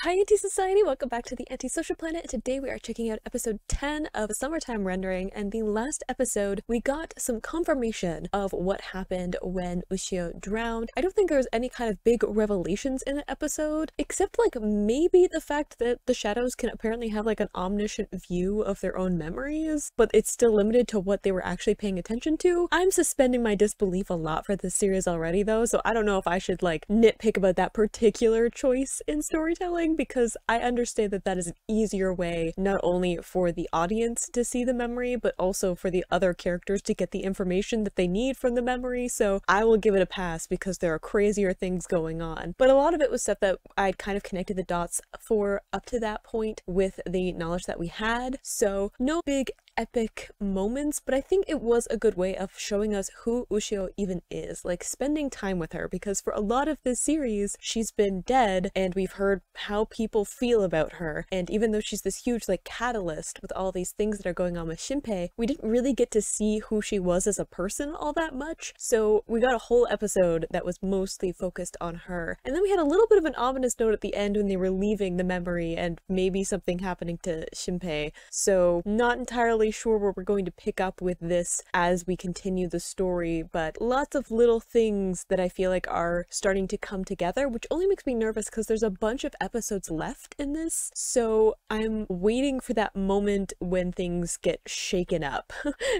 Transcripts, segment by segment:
Hi Anti-Society, welcome back to the Antisocial Planet. Today we are checking out episode 10 of Summertime Rendering, and the last episode we got some confirmation of what happened when Ushio drowned. I don't think there was any kind of big revelations in the episode, except like maybe the fact that the shadows can apparently have like an omniscient view of their own memories, but it's still limited to what they were actually paying attention to. I'm suspending my disbelief a lot for this series already though, so I don't know if I should like nitpick about that particular choice in storytelling, because I understand that that is an easier way not only for the audience to see the memory, but also for the other characters to get the information that they need from the memory, so I will give it a pass because there are crazier things going on. But a lot of it was stuff that I'd kind of connected the dots for up to that point with the knowledge that we had, so no big epic moments, but I think it was a good way of showing us who Ushio even is, like spending time with her, because for a lot of this series she's been dead and we've heard how people feel about her, and even though she's this huge like catalyst with all these things that are going on with Shinpei, we didn't really get to see who she was as a person all that much, so we got a whole episode that was mostly focused on her. And then we had a little bit of an ominous note at the end when they were leaving the memory and maybe something happening to Shinpei, so not entirely sure where we're going to pick up with this as we continue the story, but lots of little things that I feel like are starting to come together, which only makes me nervous because there's a bunch of episodes left in this, so I'm waiting for that moment when things get shaken up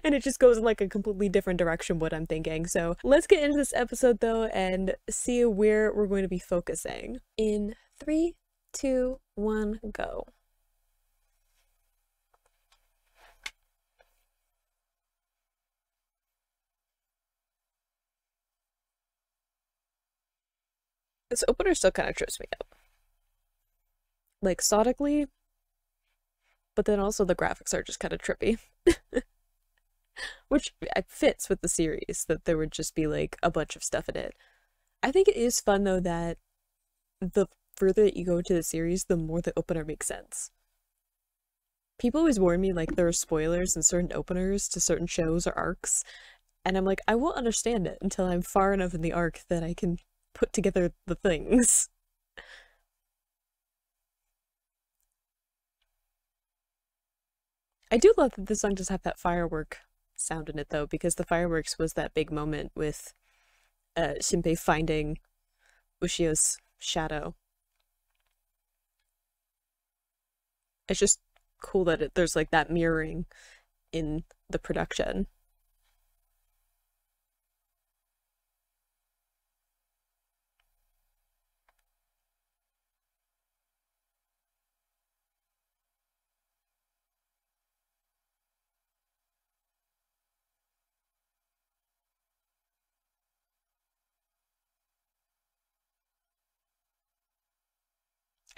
and it just goes in like a completely different direction what I'm thinking. So let's get into this episode though and see where we're going to be focusing. In 3, 2, 1, go. This opener still kind of trips me up. Like, sonically, but then also the graphics are just kind of trippy. Which fits with the series, that there would just be, like, a bunch of stuff in it. I think it is fun, though, that the further that you go into the series, the more the opener makes sense. People always warn me, like, there are spoilers in certain openers to certain shows or arcs, and I'm like, I won't understand it until I'm far enough in the arc that I can put together the things. I do love that this song does have that firework sound in it though, because the fireworks was that big moment with Shinpei finding Ushio's shadow. It's just cool that there's like that mirroring in the production.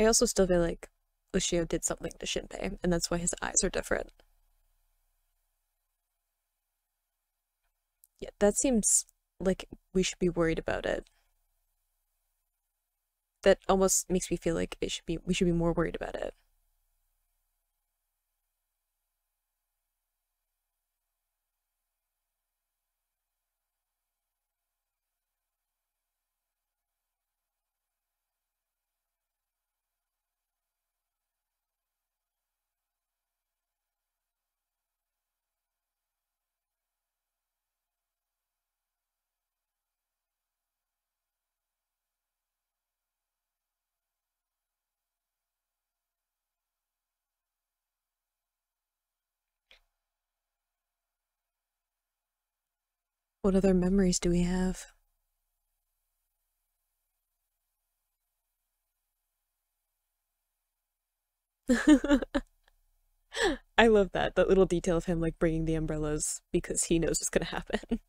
I also still feel like Ushio did something to Shinpei, and that's why his eyes are different. Yeah, that seems like we should be worried about it. That almost makes me feel like we should be more worried about it. What other memories do we have? I love that little detail of him like bringing the umbrellas because he knows what's gonna happen.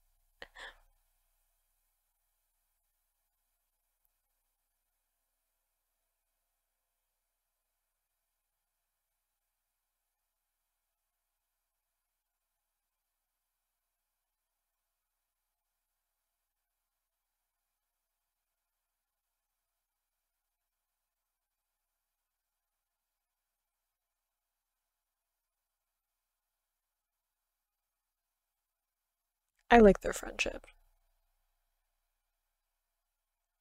I like their friendship,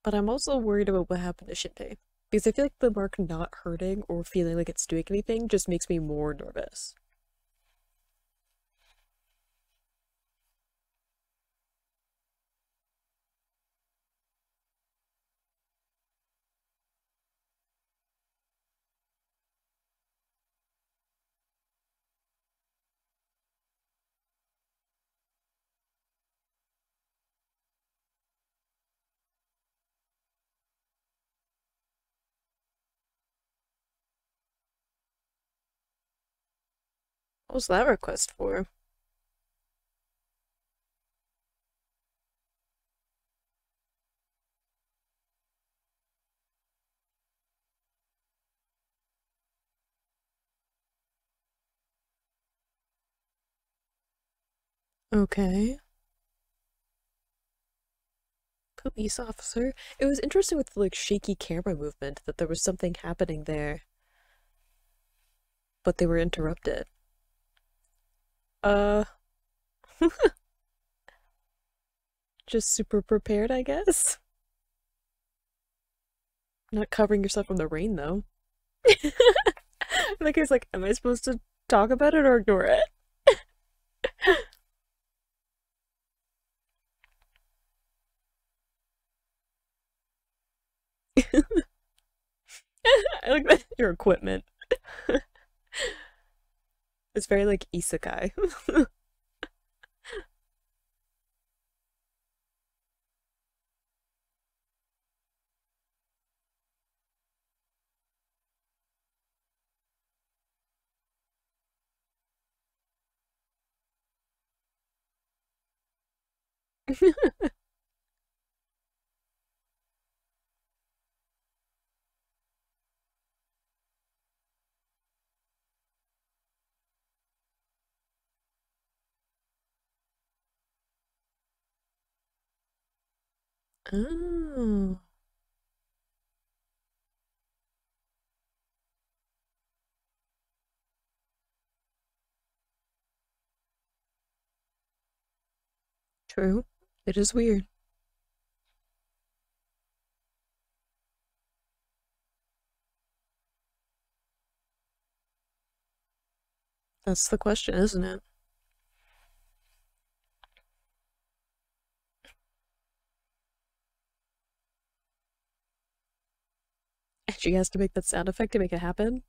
but I'm also worried about what happened to Shinpei. Because I feel like the mark not hurting or feeling like it's doing anything just makes me more nervous. What was that request for? Okay. Police officer. It was interesting with the like shaky camera movement that there was something happening there, but they were interrupted. Uh, just super prepared, I guess. Not covering yourself from the rain though. Like it's like, am I supposed to talk about it or ignore it? I like that your equipment. It's very like isekai. Oh, true. It is weird. That's the question, isn't it? And she has to make that sound effect to make it happen.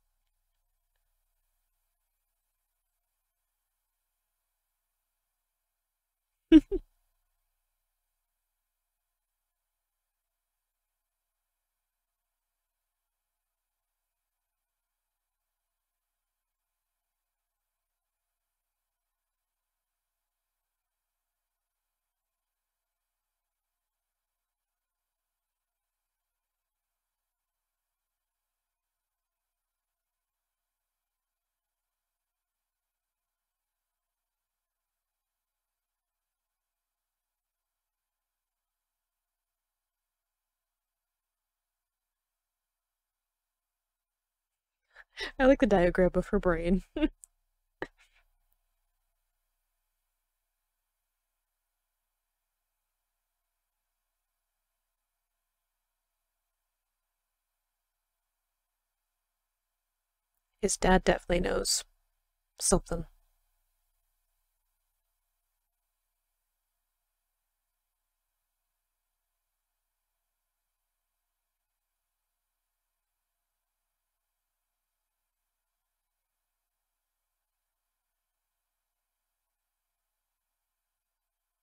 I like the diagram of her brain. His dad definitely knows something.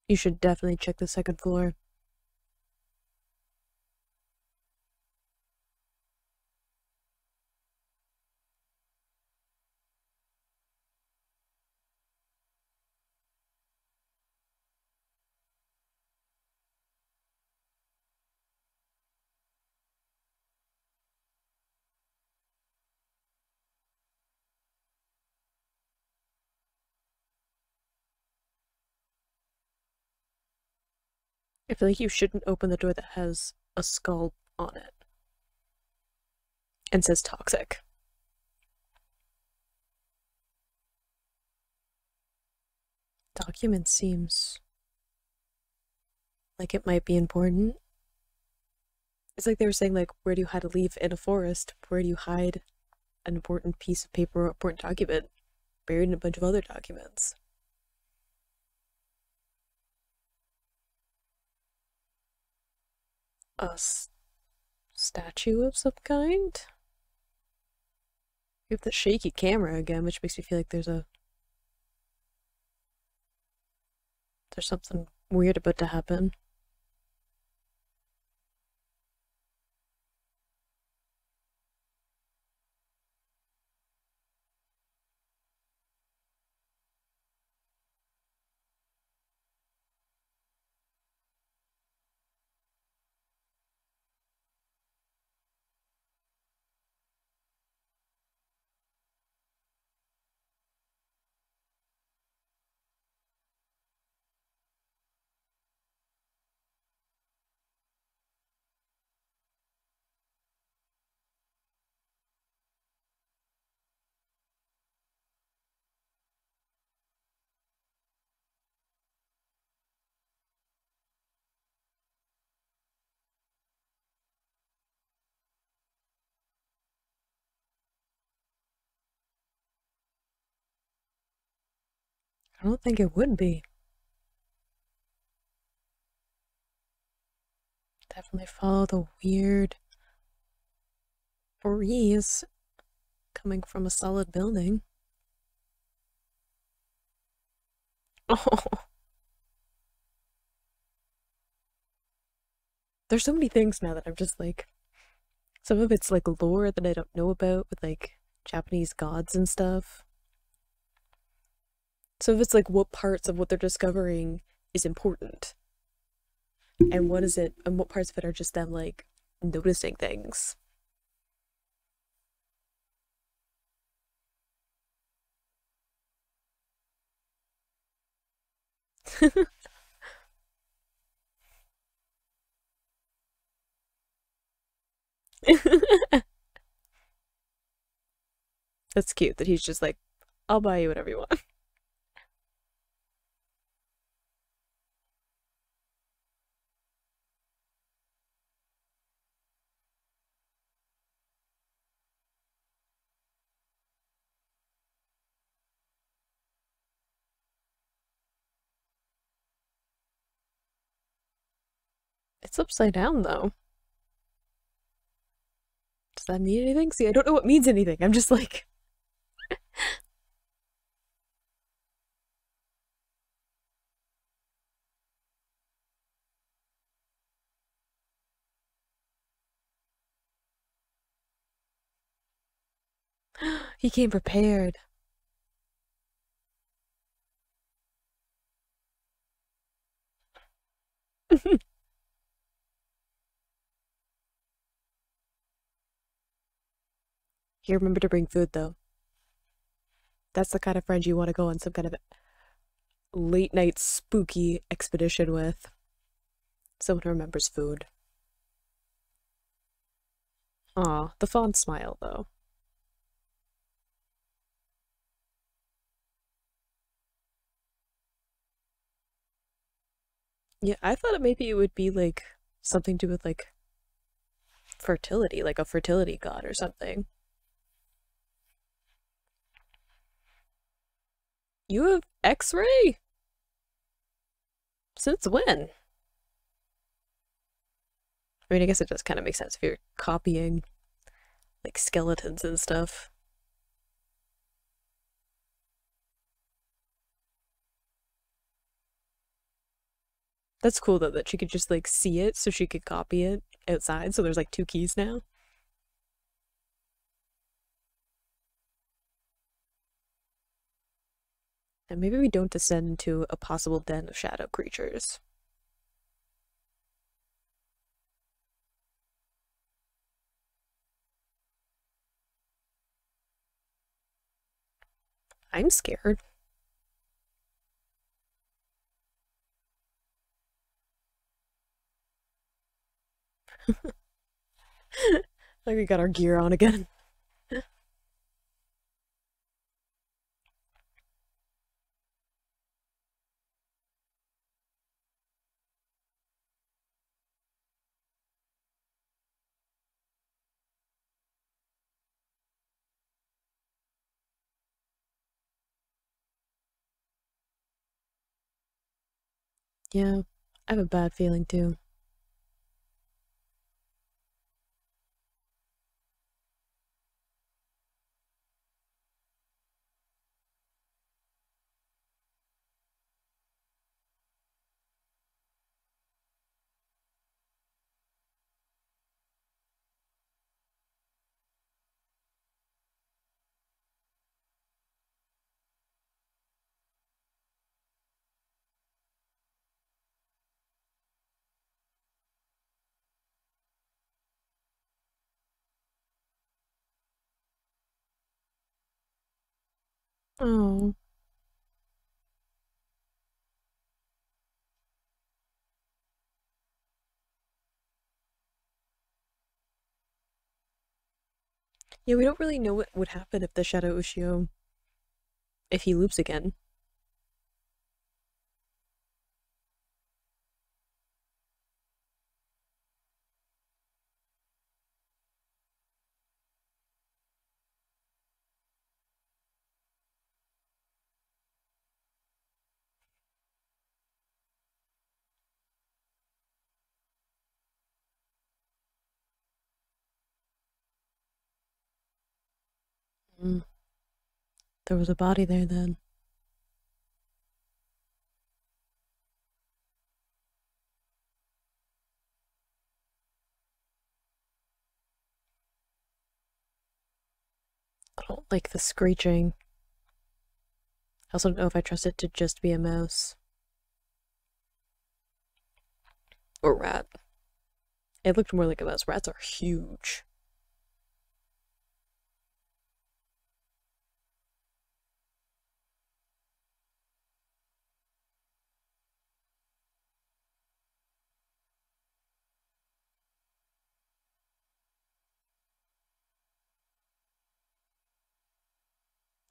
You should definitely check the second floor. I feel like you shouldn't open the door that has a skull on it and says toxic. Document seems like it might be important. It's like they were saying, like, where do you hide a leaf in a forest? Where do you hide an important piece of paper or important document buried in a bunch of other documents? A statue of some kind? You have the shaky camera again, which makes me feel like there's something weird about to happen. I don't think it would be. Definitely follow the weird breeze coming from a solid building. Oh, there's so many things now that I'm just like, some of it's like lore that I don't know about with like Japanese gods and stuff. Some of it's like what parts of what they're discovering is important and what is it, and what parts of it are just them like noticing things. That's cute that he's just like, I'll buy you whatever you want. It's upside down though. Does that mean anything? See, I don't know what means anything. I'm just like, he came prepared. Here, remember to bring food though. That's the kind of friend you want to go on some kind of late night spooky expedition with. Someone who remembers food. Aw, the fond smile though. Yeah, I thought maybe it would be like something to do with like fertility, like a fertility god or something. You have X-ray? Since when? I mean, I guess it does kind of make sense if you're copying like skeletons and stuff. That's cool though that she could just like see it so she could copy it outside. So there's like two keys now. And maybe we don't descend into a possible den of shadow creatures. I'm scared. Like we got our gear on again. Yeah, I have a bad feeling too. Oh, yeah, we don't really know what would happen if the Shadow Ushio, if he loops again. Mm, there was a body there then. I don't like the screeching. I also don't know if I trust it to just be a mouse. Or rat. It looked more like a mouse. Rats are huge.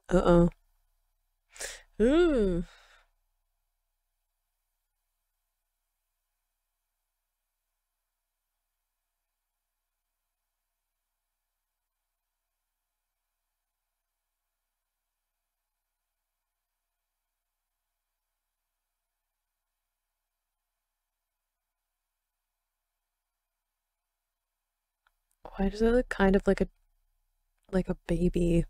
Uh-oh. Ooh. Why does it look kind of like a baby?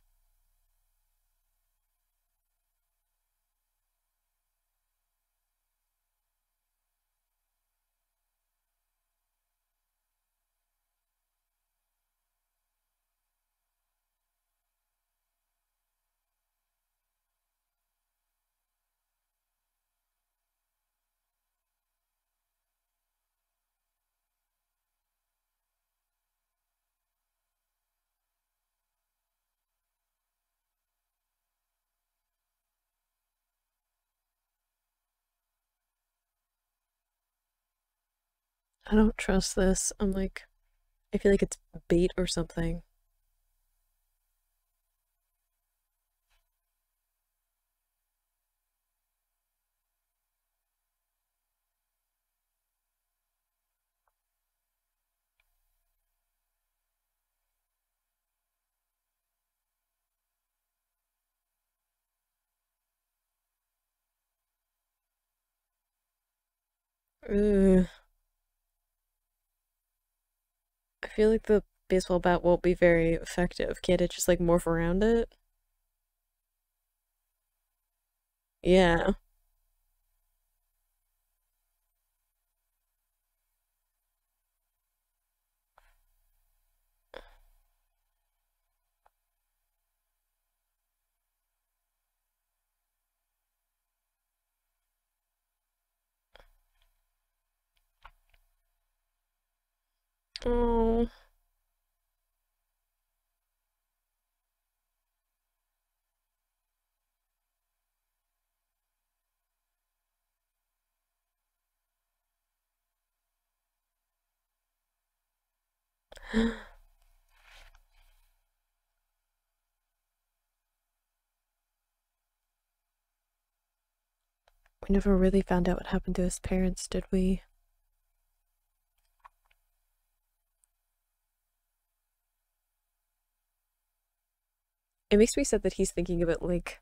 I don't trust this. I feel like it's bait or something. Ugh. I feel like the baseball bat won't be very effective. Can't it just like morph around it? Yeah. Oh. We never really found out what happened to his parents, did we? It makes me sad that he's thinking of it like,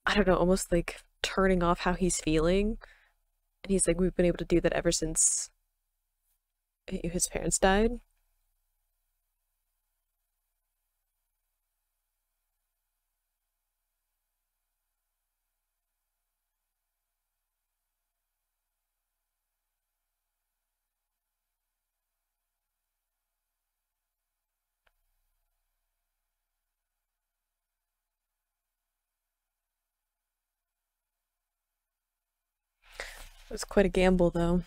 I don't know, almost like turning off how he's feeling. And he's like, we've been able to do that ever since his parents died. It was quite a gamble, though.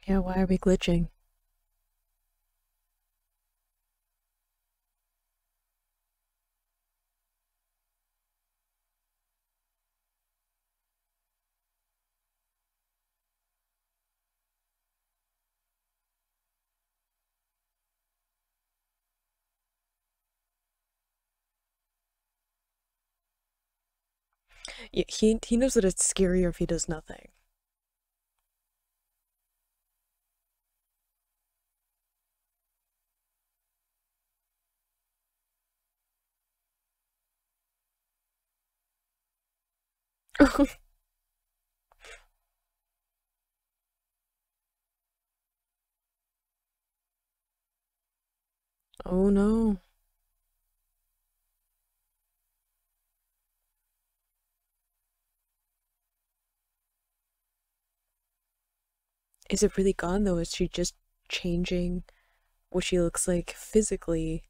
Yeah, why are we glitching? Yeah, he knows that it's scarier if he does nothing. Oh no. Is it really gone though? Is she just changing what she looks like physically,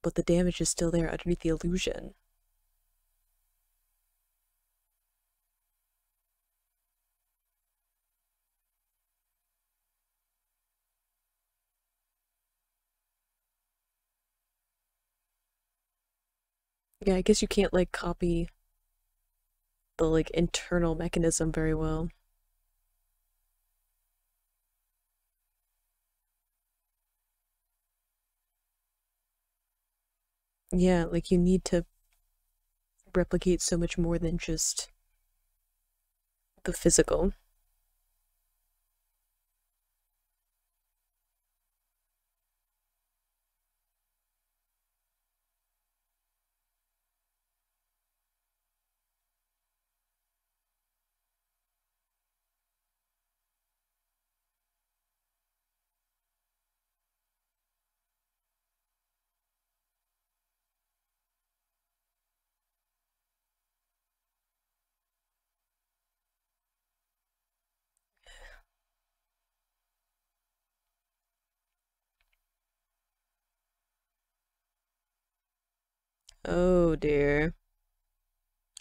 but the damage is still there underneath the illusion? Yeah, I guess you can't like copy the like internal mechanism very well. Yeah, like you need to replicate so much more than just the physical. Oh dear.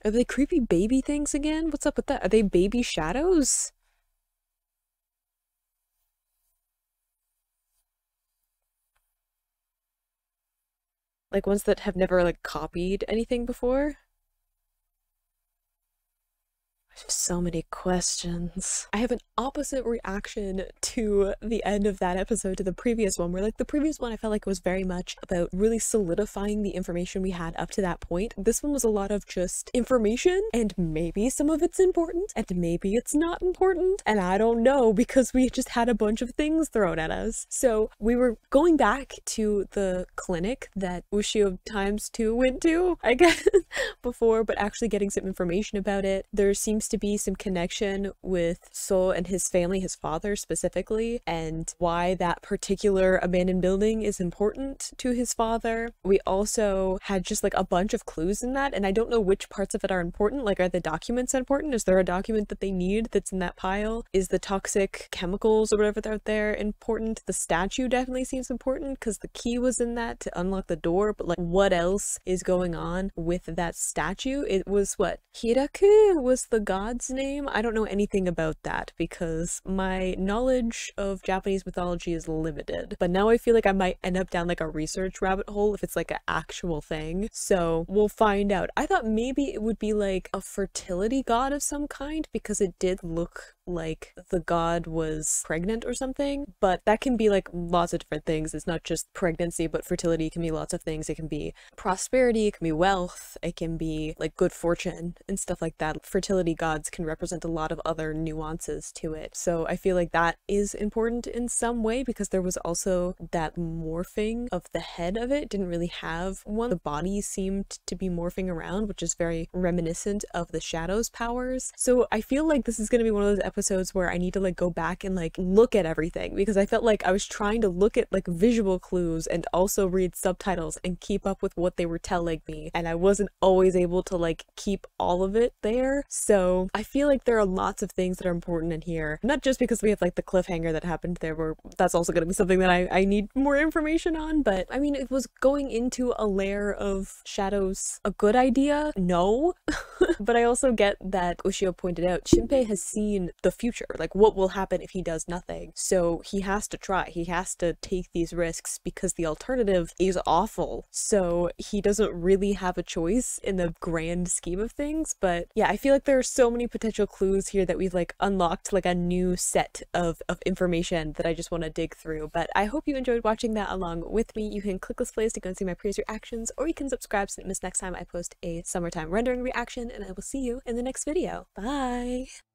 Are they creepy baby things again? What's up with that? Are they baby shadows? Like ones that have never like copied anything before? There's so many questions. I have an opposite reaction to the end of that episode to the previous one, where like the previous one I felt like it was very much about really solidifying the information we had up to that point. This one was a lot of just information, and maybe some of it's important and maybe it's not important, and I don't know because we just had a bunch of things thrown at us. So we were going back to the clinic that Ushio times 2 went to, I guess, before, but actually getting some information about it. There seems to be some connection with So and his family, his father specifically, and why that particular abandoned building is important to his father. We also had just like a bunch of clues in that, and I don't know which parts of it are important. Like, are the documents important? Is there a document that they need that's in that pile? Is the toxic chemicals or whatever they're there important? The statue definitely seems important because the key was in that to unlock the door, but like what else is going on with that statue? It was what? Hiraku was the god's name? I don't know anything about that because my knowledge of Japanese mythology is limited. But now I feel like I might end up down like a research rabbit hole if it's like an actual thing. So we'll find out. I thought maybe it would be like a fertility god of some kind because it did look like the god was pregnant or something, but that can be like lots of different things. It's not just pregnancy, but fertility can be lots of things. It can be prosperity, it can be wealth, it can be like good fortune and stuff like that. Fertility gods can represent a lot of other nuances to it. So I feel like that is important in some way, because there was also that morphing of the head of it. Didn't really have one. The body seemed to be morphing around, which is very reminiscent of the shadow's powers. So I feel like this is going to be one of those episodes where I need to like go back and like look at everything, because I felt like I was trying to look at like visual clues and also read subtitles and keep up with what they were telling me, and I wasn't always able to like keep all of it there. So I feel like there are lots of things that are important in here, not just because we have like the cliffhanger that happened there, where that's also going to be something that I need more information on. But I mean, it was going into a lair of shadows a good idea? No. But I also get that Ushio pointed out, Shinpei has seen the future, like what will happen if he does nothing. So he has to try, he has to take these risks, because the alternative is awful. So he doesn't really have a choice in the grand scheme of things. But yeah, I feel like there are so many potential clues here that we've like unlocked like a new set of information that I just want to dig through. But I hope you enjoyed watching that along with me. You can click this place to go and see my previous reactions, or you can subscribe so you don't miss next time I post a summertime rendering reaction, and I will see you in the next video. Bye!